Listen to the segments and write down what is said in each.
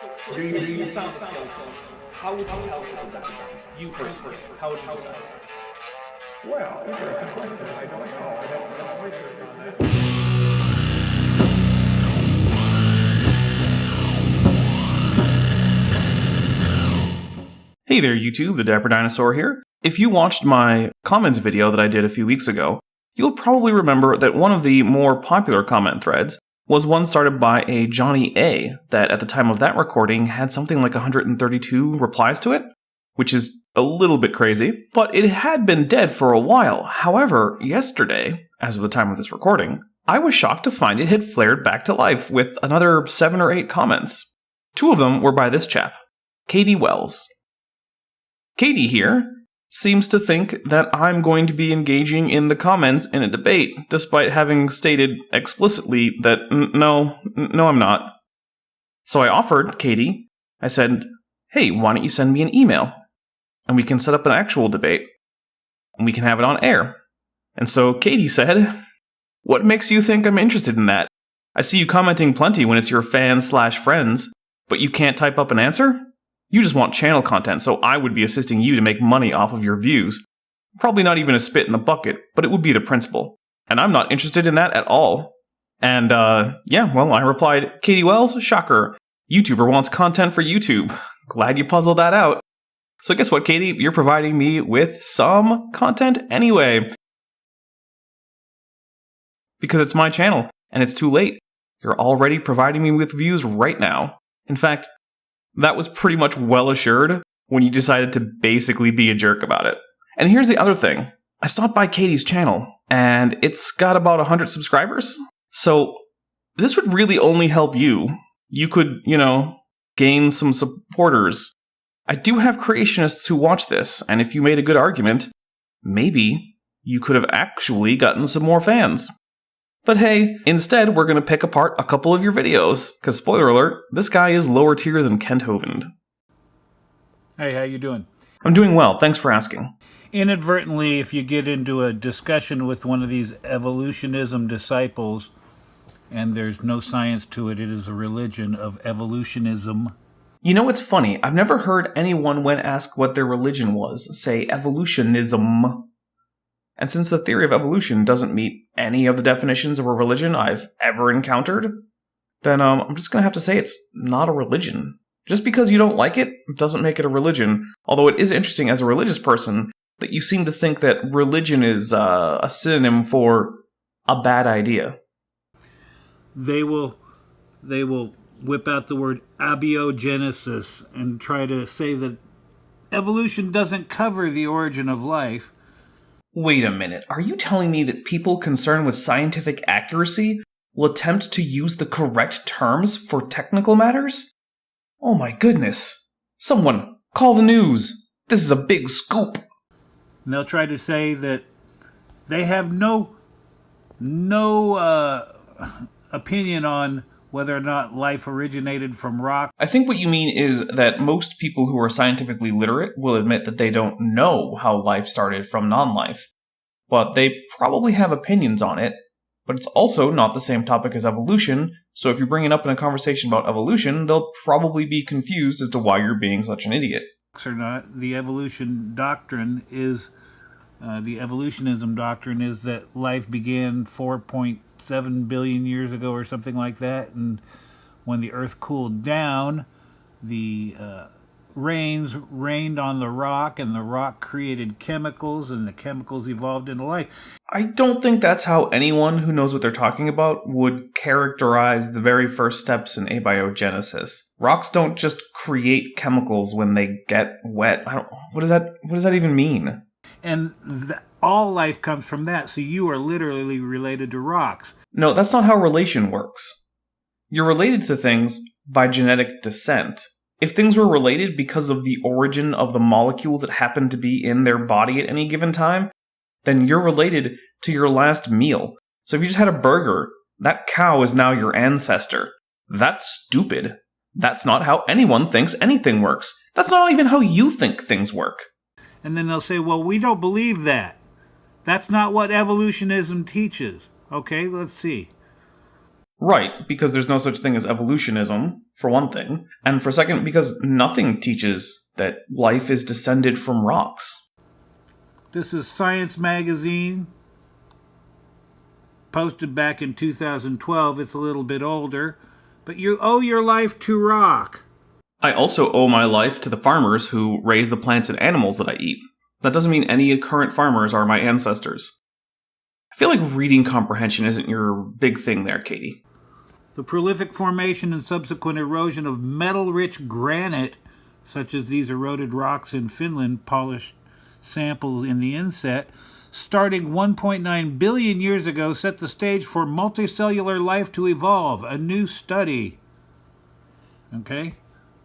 So you found the skeleton. How would you tell people that it's you personally? How would you decide? Well, interesting question. I don't know. I'd have to do some research on this. Hey there YouTube, the Dapper Dinosaur here. If you watched my comments video that I did a few weeks ago, you'll probably remember that one of the more popular comment threads was one started by a Johnny A that at the time of that recording had something like 132 replies to it, which is a little bit crazy, but it had been dead for a while. However, yesterday, as of the time of this recording, I was shocked to find it had flared back to life with another 7 or 8 comments. 2 of them were by this chap, Katie Wells. Katie here seems to think that I'm going to be engaging in the comments in a debate, despite having stated explicitly that no, I'm not. So I offered Katie, I said, hey, why don't you send me an email? And we can set up an actual debate. And we can have it on air. And so Katie said, what makes you think I'm interested in that? I see you commenting plenty when it's your fans/friends, but you can't type up an answer? You just want channel content, so I would be assisting you to make money off of your views. Probably not even a spit in the bucket, but it would be the principle. And I'm not interested in that at all. And, I replied, Katie Wells, shocker. YouTuber wants content for YouTube. Glad you puzzled that out. So guess what, Katie? You're providing me with some content anyway. Because it's my channel, and it's too late. You're already providing me with views right now. In fact, that was pretty much well assured when you decided to basically be a jerk about it. And here's the other thing. I stopped by Katie's channel, and it's got about 100 subscribers. So this would really only help you. You could, gain some supporters. I do have creationists who watch this, and if you made a good argument, maybe you could have actually gotten some more fans. But hey, instead, we're going to pick apart a couple of your videos, because spoiler alert, this guy is lower tier than Kent Hovind. Hey, how you doing? I'm doing well, thanks for asking. Inadvertently, if you get into a discussion with one of these evolutionism disciples, and there's no science to it, it is a religion of evolutionism. You know what's funny? I've never heard anyone, when asked what their religion was, say evolutionism. And since the theory of evolution doesn't meet any of the definitions of a religion I've ever encountered, then I'm just going to have to say it's not a religion. Just because you don't like it doesn't make it a religion, although it is interesting as a religious person that you seem to think that religion is a synonym for a bad idea. They will whip out the word abiogenesis and try to say that evolution doesn't cover the origin of life. Wait a minute, are you telling me that people concerned with scientific accuracy will attempt to use the correct terms for technical matters? Oh my goodness. Someone, call the news. This is a big scoop. And they'll try to say that they have no opinion on whether or not life originated from rock. I think what you mean is that most people who are scientifically literate will admit that they don't know how life started from non-life. But they probably have opinions on it, but it's also not the same topic as evolution, so if you bring it up in a conversation about evolution, they'll probably be confused as to why you're being such an idiot. Or not, the evolution doctrine is, the evolutionism doctrine is that life began 4.7 billion years ago or something like that, and when the earth cooled down, the rains rained on the rock, and the rock created chemicals, and the chemicals evolved into life. I don't think that's how anyone who knows what they're talking about would characterize the very first steps in abiogenesis. Rocks don't just create chemicals when they get wet. What does that even mean? And all life comes from that, so you are literally related to rocks. No, that's not how relation works. You're related to things by genetic descent. If things were related because of the origin of the molecules that happen to be in their body at any given time, then you're related to your last meal. So if you just had a burger, that cow is now your ancestor. That's stupid. That's not how anyone thinks anything works. That's not even how you think things work. And then they'll say, well, we don't believe that. That's not what evolutionism teaches. Okay, let's see. Right, because there's no such thing as evolutionism, for one thing, and for second, because nothing teaches that life is descended from rocks. This is Science Magazine, posted back in 2012. It's a little bit older, but you owe your life to rock. I also owe my life to the farmers who raise the plants and animals that I eat. That doesn't mean any current farmers are my ancestors. I feel like reading comprehension isn't your big thing there, Katie. The prolific formation and subsequent erosion of metal-rich granite, such as these eroded rocks in Finland, polished samples in the inset, starting 1.9 billion years ago, set the stage for multicellular life to evolve, a new study. Okay?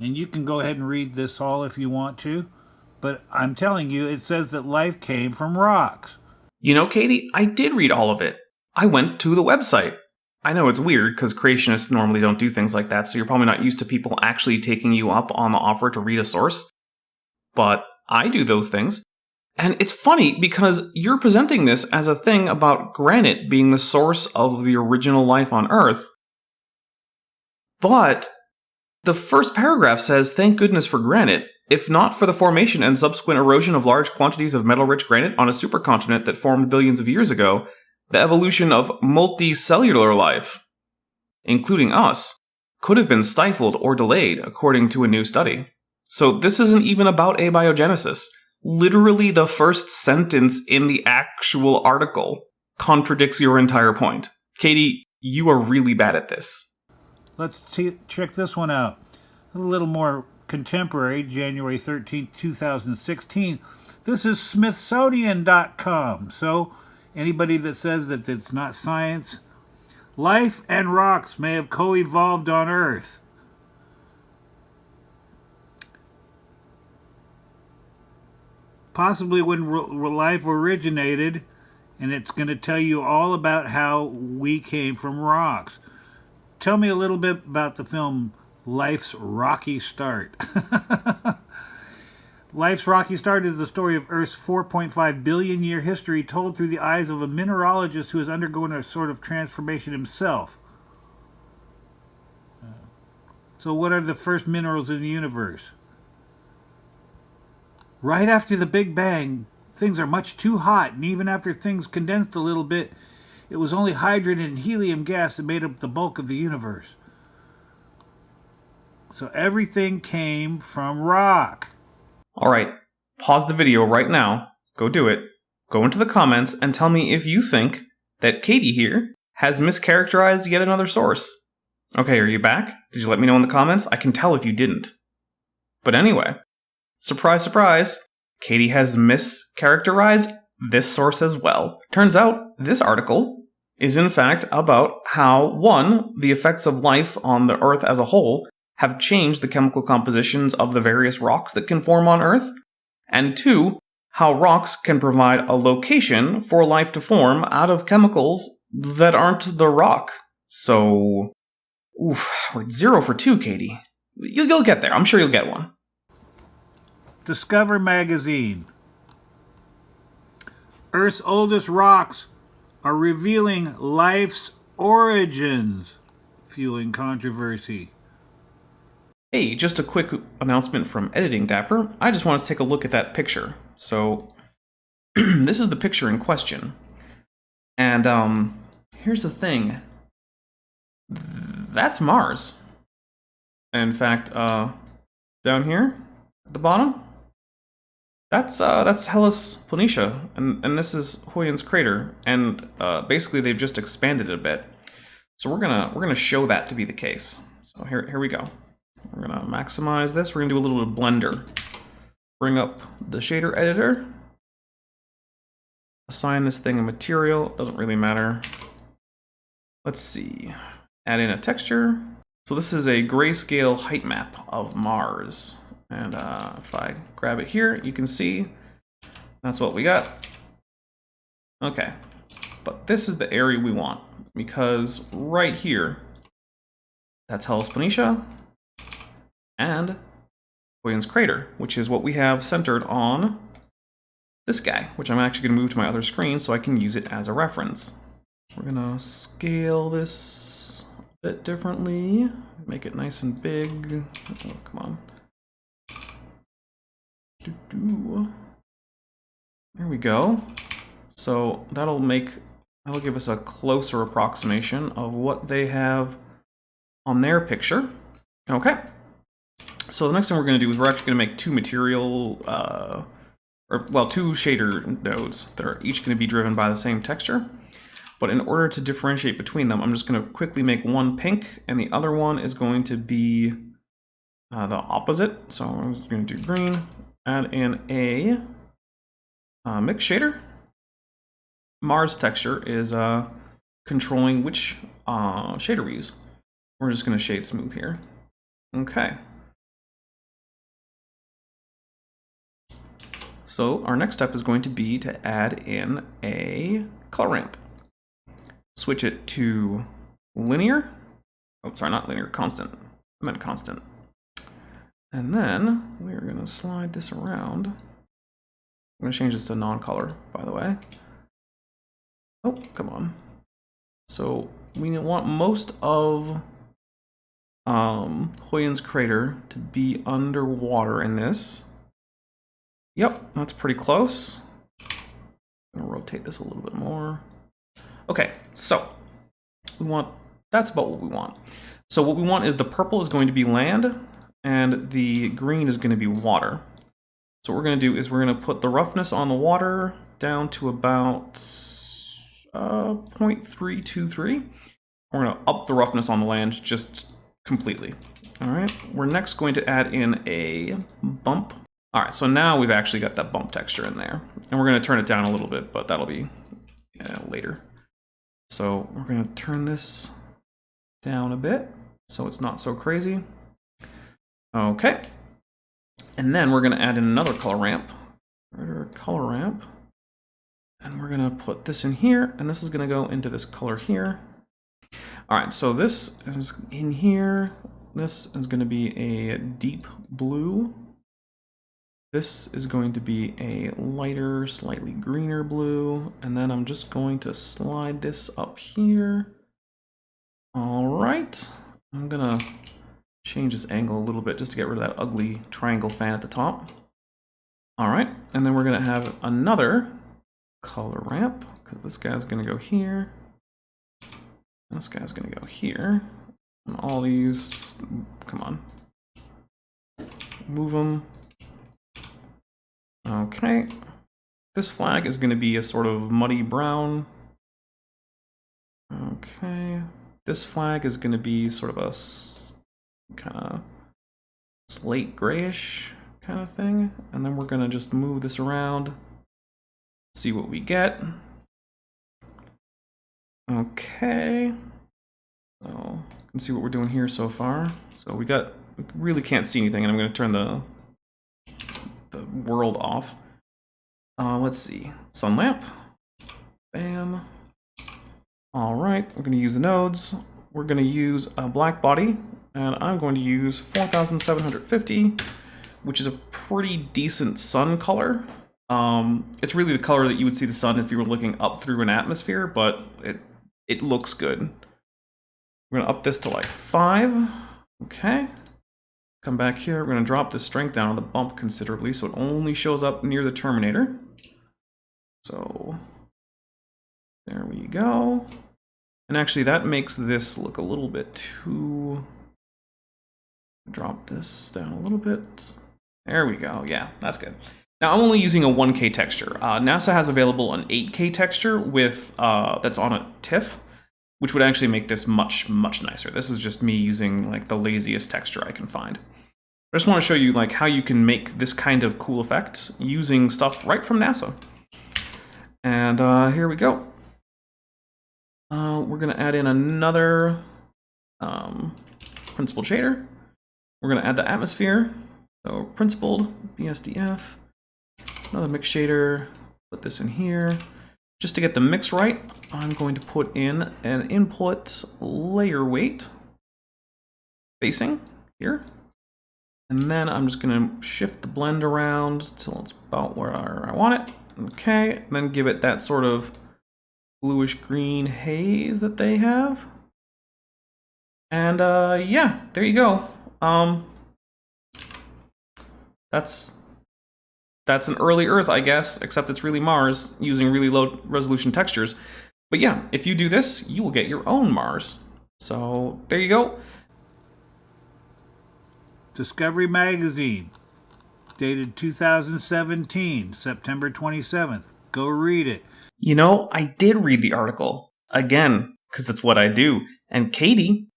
And you can go ahead and read this all if you want to, but I'm telling you, it says that life came from rocks. You know, Katie, I did read all of it. I went to the website. I know it's weird, because creationists normally don't do things like that, so you're probably not used to people actually taking you up on the offer to read a source. But I do those things. And it's funny, because you're presenting this as a thing about granite being the source of the original life on Earth. But the first paragraph says, "Thank goodness for granite. If not for the formation and subsequent erosion of large quantities of metal-rich granite on a supercontinent that formed billions of years ago, the evolution of multicellular life, including us, could have been stifled or delayed, according to a new study." So this isn't even about abiogenesis. Literally the first sentence in the actual article contradicts your entire point. Katie, you are really bad at this. Let's check this one out. A little more contemporary, January 13th, 2016. This is Smithsonian.com. So anybody that says that it's not science, life and rocks may have co-evolved on Earth. Possibly when life originated, and it's going to tell you all about how we came from rocks. Tell me a little bit about the film Life's Rocky Start. Life's Rocky Start is the story of Earth's 4.5 billion year history told through the eyes of a mineralogist who has undergone a sort of transformation himself. So what are the first minerals in the universe? Right after the Big Bang, things are much too hot, and even after things condensed a little bit, it was only hydrogen and helium gas that made up the bulk of the universe. So everything came from rock. Alright, pause the video right now, go do it, go into the comments and tell me if you think that Katie here has mischaracterized yet another source. Okay, are you back? Did you let me know in the comments? I can tell if you didn't. But anyway, surprise, surprise, Katie has mischaracterized this source as well. Turns out, this article is in fact about how, one, the effects of life on the Earth as a whole have changed the chemical compositions of the various rocks that can form on Earth, and two, how rocks can provide a location for life to form out of chemicals that aren't the rock. So, we're 0 for 2, Katie. You'll get there. I'm sure you'll get one. Discover Magazine. Earth's oldest rocks are revealing life's origins, fueling controversy. Hey, just a quick announcement from Editing Dapper. I just want to take a look at that picture. So, this is the picture in question. And, here's the thing. That's Mars. In fact, down here, at the bottom, that's Hellas Planitia, and this is Huygens crater, and basically they've just expanded it a bit. So we're gonna show that to be the case. So here we go. We're gonna maximize this. We're gonna do a little bit of Blender. Bring up the shader editor. Assign this thing a material. Doesn't really matter. Let's see. Add in a texture. So this is a grayscale height map of Mars. And if I grab it here, you can see that's what we got. Okay, but this is the area we want, because right here, that's Hellas Planitia and Huygens crater, which is what we have centered on this guy, which I'm actually going to move to my other screen so I can use it as a reference. We're going to scale this bit differently. Make it nice and big. Oh, come on. There we go. So that'll give us a closer approximation of what they have on their picture. Okay. So the next thing we're going to do is we're actually going to make two two shader nodes that are each going to be driven by the same texture. But in order to differentiate between them, I'm just going to quickly make one pink, and the other one is going to be the opposite. So I'm just going to do green, add in a mix shader. Mars texture is controlling which shader we use. We're just going to shade smooth here. Okay. So our next step is going to be to add in a color ramp. Switch it to linear. Oh, sorry, not linear, constant. I meant constant. And then we're going to slide this around. I'm going to change this to non-color, by the way. Oh, come on. So we want most of Huygens crater to be underwater in this. Yep, that's pretty close. I'm gonna rotate this a little bit more. Okay, so that's about what we want. So what we want is the purple is going to be land and the green is going to be water. So what we're going to do is we're going to put the roughness on the water down to about 0.323. We're going to up the roughness on the land just completely. All right, we're next going to add in a bump. All right, so now we've actually got that bump texture in there, and we're going to turn it down a little bit, but that'll be later. So we're going to turn this down a bit so it's not so crazy. Okay, and then we're going to add in another color ramp, and we're going to put this in here, and this is going to go into this color here. All right, so this is in here. This is going to be a deep blue. This is going to be a lighter, slightly greener blue, and then I'm just going to slide this up here. All right, I'm gonna change this angle a little bit just to get rid of that ugly triangle fan at the top. All right, and then we're gonna have another color ramp, because this guy's gonna go here. This guy's gonna go here. And all these, just, come on. Move them. Okay, this flag is going to be a sort of muddy brown. Okay, this flag is going to be sort of a kind of slate grayish kind of thing. And then we're going to just move this around, see what we get. Okay, so you can see what we're doing here so far. So we really can't see anything, and I'm going to turn the world off. Let's see, sun lamp, bam. All right, we're going to use the nodes. We're going to use a black body, and I'm going to use 4750, which is a pretty decent sun color. It's really the color that you would see the sun if you were looking up through an atmosphere, but it looks good. We're going to up this to like 5. Okay. Come back here, we're going to drop the strength down on the bump considerably so it only shows up near the terminator. So there we go. And actually that makes this look a little bit too... Drop this down a little bit. There we go, yeah, that's good. Now I'm only using a 1K texture. NASA has available an 8K texture with that's on a TIFF, which would actually make this much, much nicer. This is just me using like the laziest texture I can find. I just want to show you like how you can make this kind of cool effect using stuff right from NASA. And here we go. We're going to add in another principled shader. We're going to add the atmosphere. So principled, BSDF, another mix shader, put this in here. Just to get the mix right, I'm going to put in an input layer weight facing here. And then I'm just going to shift the blend around until it's about where I want it. Okay, and then give it that sort of bluish green haze that they have. And yeah, there you go. That's an early Earth, I guess, except it's really Mars using really low resolution textures. But yeah, if you do this, you will get your own Mars. So there you go. Discovery Magazine, dated 2017, September 27th. Go read it. You know, I did read the article. Again, because it's what I do. And Katie,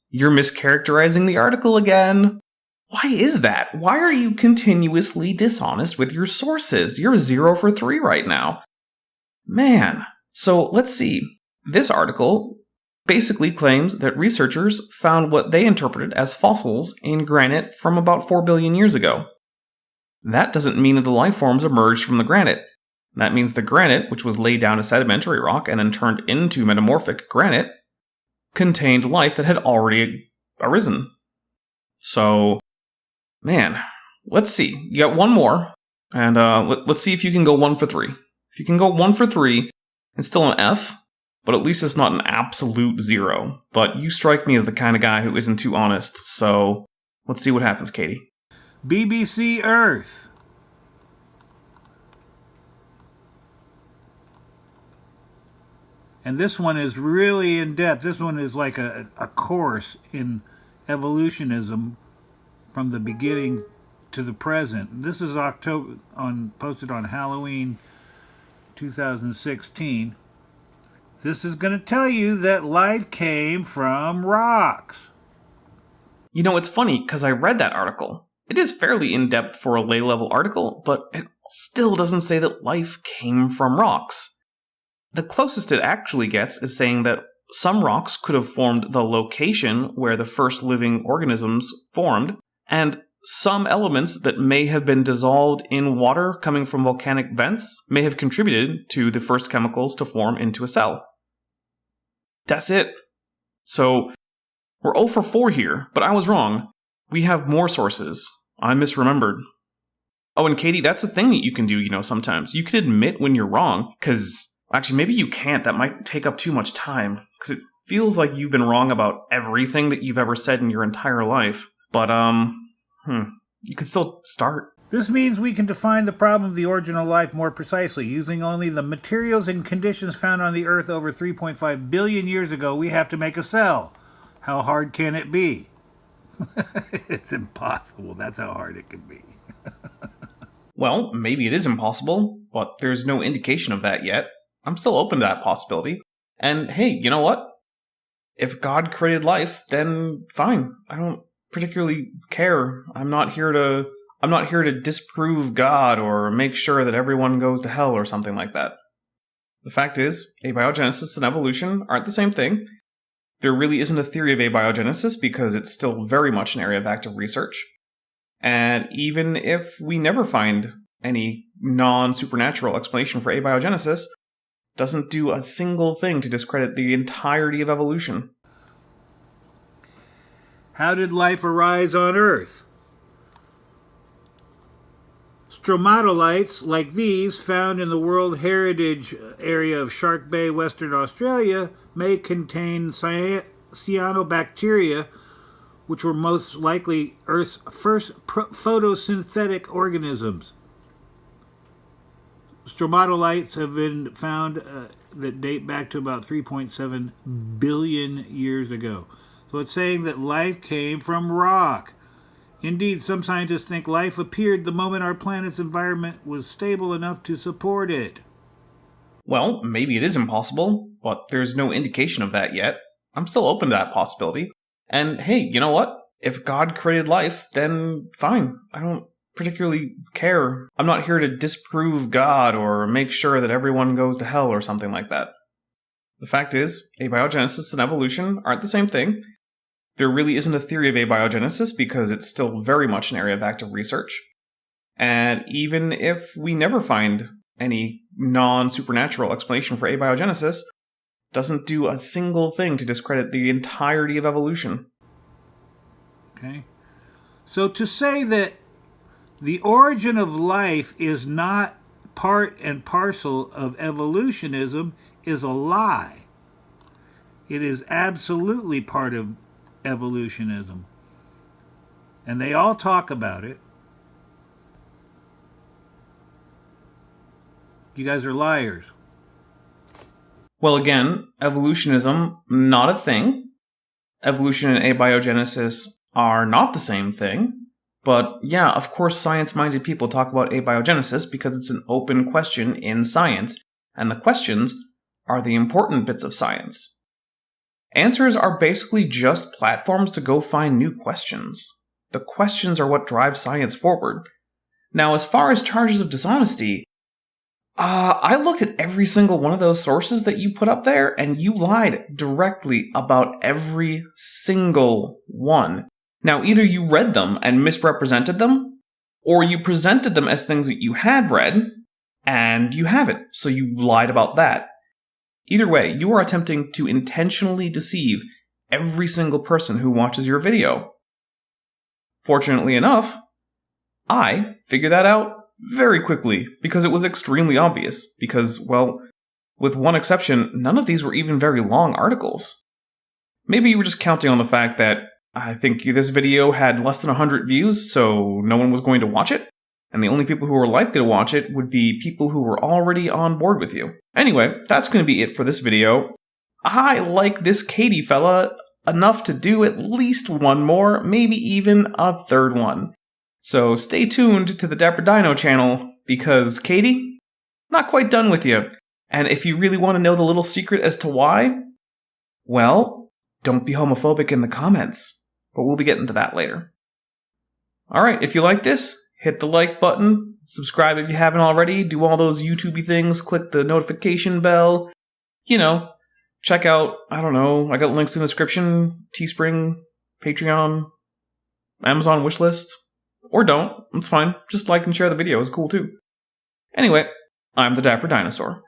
you're mischaracterizing the article again. Why is that? Why are you continuously dishonest with your sources? You're 0 for 3 right now. Man. So let's see. This article basically claims that researchers found what they interpreted as fossils in granite from about 4 billion years ago. That doesn't mean that the life forms emerged from the granite. That means the granite, which was laid down as sedimentary rock and then turned into metamorphic granite, contained life that had already arisen. So, man, let's see. You got one more, and let's see if you can go 1 for 3. If you can go 1 for 3, it's still an F, but at least it's not an absolute 0. But you strike me as the kind of guy who isn't too honest, so let's see what happens, Katie. BBC Earth. And this one is really in depth. This one is like a course in evolutionism from the beginning to the present. This is posted on Halloween 2016. This is going to tell you that life came from rocks. You know, it's funny, because I read that article. It is fairly in-depth for a lay-level article, but it still doesn't say that life came from rocks. The closest it actually gets is saying that some rocks could have formed the location where the first living organisms formed, and some elements that may have been dissolved in water coming from volcanic vents may have contributed to the first chemicals to form into a cell. That's it. So, we're 0 for 4 here, but I was wrong. We have more sources. I misremembered. Oh, and Katie, that's a thing that you can do, sometimes. You can admit when you're wrong, because actually, maybe you can't. That might take up too much time, because it feels like you've been wrong about everything that you've ever said in your entire life. But, you can still start. This means we can define the problem of the origin of life more precisely. Using only the materials and conditions found on the Earth over 3.5 billion years ago, we have to make a cell. How hard can it be? It's impossible. That's how hard it can be. Well, maybe it is impossible, but there's no indication of that yet. I'm still open to that possibility. And hey, you know what? If God created life, then fine. I don't particularly care. I'm not here to disprove God or make sure that everyone goes to hell or something like that. The fact is, abiogenesis and evolution aren't the same thing. There really isn't a theory of abiogenesis because it's still very much an area of active research. And even if we never find any non-supernatural explanation for abiogenesis, doesn't do a single thing to discredit the entirety of evolution. How did life arise on Earth? Stromatolites like these, found in the World Heritage Area of Shark Bay, Western Australia, may contain cyanobacteria, which were most likely Earth's first photosynthetic organisms. Stromatolites have been found that date back to about 3.7 billion years ago. So it's saying that life came from rock. Indeed, some scientists think life appeared the moment our planet's environment was stable enough to support it. Well, maybe it is impossible, but there's no indication of that yet. I'm still open to that possibility. And hey, you know what? If God created life, then fine. I don't particularly care. I'm not here to disprove God or make sure that everyone goes to hell or something like that. The fact is, abiogenesis and evolution aren't the same thing. There really isn't a theory of abiogenesis because it's still very much an area of active research. And even if we never find any non-supernatural explanation for abiogenesis, doesn't do a single thing to discredit the entirety of evolution. Okay. So to say that the origin of life is not part and parcel of evolutionism is a lie. It is absolutely part of evolutionism. And they all talk about it. You guys are liars. Well, again, evolutionism, not a thing. Evolution and abiogenesis are not the same thing. But yeah, of course science-minded people talk about abiogenesis because it's an open question in science, and the questions are the important bits of science. Answers are basically just platforms to go find new questions. The questions are what drive science forward. Now, as far as charges of dishonesty, I looked at every single one of those sources that you put up there, and you lied directly about every single one. Now, either you read them and misrepresented them, or you presented them as things that you had read, and you haven't, so you lied about that. Either way, you are attempting to intentionally deceive every single person who watches your video. Fortunately enough, I figured that out very quickly, because it was extremely obvious, because, well, with one exception, none of these were even very long articles. Maybe you were just counting on the fact that I think this video had less than 100 views, so no one was going to watch it, and the only people who were likely to watch it would be people who were already on board with you. Anyway, that's going to be it for this video. I like this Katie fella enough to do at least one more, maybe even a third one. So stay tuned to the Dapper Dino channel, because Katie, not quite done with you. And if you really want to know the little secret as to why, well, don't be homophobic in the comments. But we'll be getting to that later. Alright, if you like this, hit the like button, subscribe if you haven't already, do all those YouTubey things, click the notification bell, you know, check out, I don't know, I got links in the description, Teespring, Patreon, Amazon wishlist. Or don't, it's fine. Just like and share the video, it's cool too. Anyway, I'm the Dapper Dinosaur.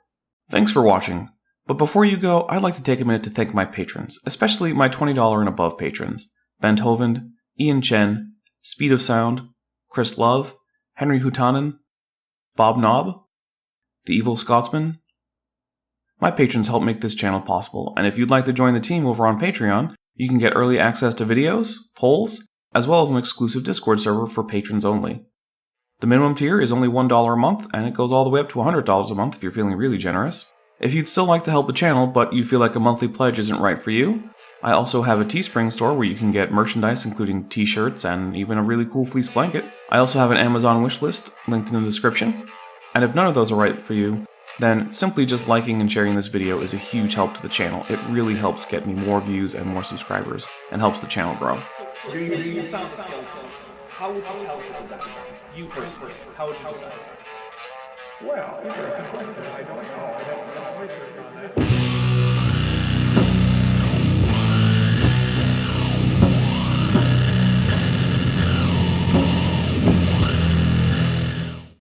Thanks for watching. But before you go, I'd like to take a minute to thank my patrons, especially my $20 and above patrons. Bent Hovind, Ian Chen, Speed of Sound, Chris Love, Henry Hutanen, Bob Knob, The Evil Scotsman. My patrons help make this channel possible, and if you'd like to join the team over on Patreon, you can get early access to videos, polls, as well as an exclusive Discord server for patrons only. The minimum tier is only $1 a month, and it goes all the way up to $100 a month if you're feeling really generous. If you'd still like to help the channel, but you feel like a monthly pledge isn't right for you, I also have a Teespring store where you can get merchandise including t-shirts and even a really cool fleece blanket. I also have an Amazon wishlist linked in the description. And if none of those are right for you, then simply just liking and sharing this video is a huge help to the channel. It really helps get me more views and more subscribers, and helps the channel grow. So you found the skeleton. How would you tell people that this happens? You personally, how would you decide? Well, interesting question. I don't know. I'd have to do some research on that.